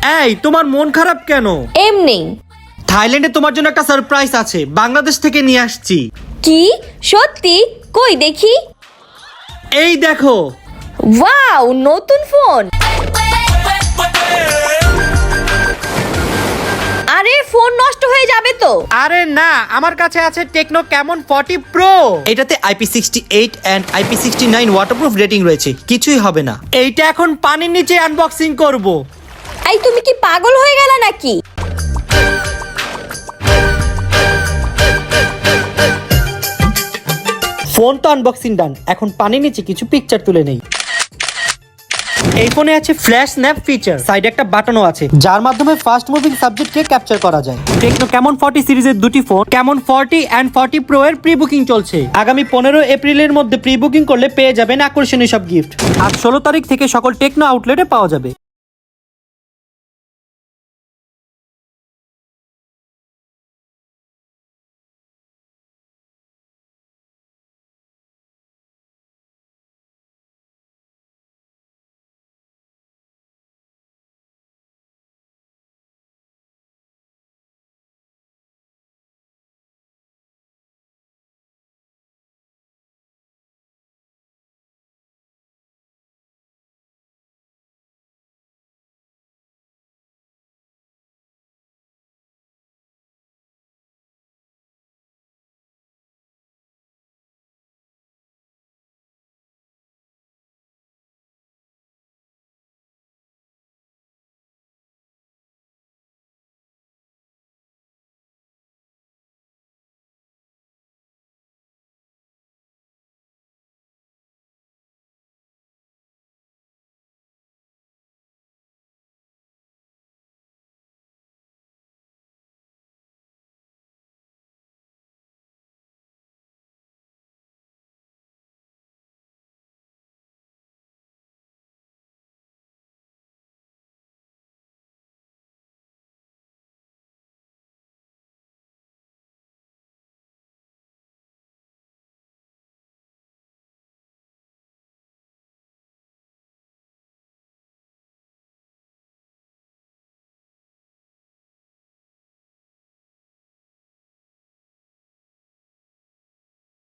এই তোমার মন খারাপ কেন? এমনি। থাইল্যান্ডে তোমার জন্য একটা সারপ্রাইজ আছে, বাংলাদেশ থেকে নিয়ে আসছি। কি সত্যি? কই দেখি। এই দেখো। ওয়াও, নতুন ফোন। আরে ফোন নষ্ট হয়ে যাবে তো। আরে না, আমার কাছে আছে টেকনো ক্যামন 40 প্রো। এটাতে IP68 and IP69 waterproof rating রয়েছে, কিছুই হবে না। এইটা এখন পানির নিচে আনবক্সিং করব। এই তুমি কি পাগল হয়ে গেলে নাকি? ফোন তো আনবক্সিং ডান, এখন পানির নিচে কিছু পিকচার তুলে নেই। এই ফোনে আছে ফ্ল্যাশ স্ন্যাপ ফিচার, সাইডে একটা বাটনও আছে যার মাধ্যমে ফাস্ট মুভিং সাবজেক্টকে ক্যাপচার করা যায়। টেকনো ক্যামন 40 সিরিজের দুটি ফোন ক্যামন 40 এন্ড 40 প্রো এর প্রি বুকিং চলছে। আগামী 15 এপ্রিলের মধ্যে প্রি বুকিং করলে পেয়ে যাবেন আকর্ষণীয় সব গিফট। আর 16 তারিখ থেকে সকল টেকনো আউটলেটে পাওয়া যাবে।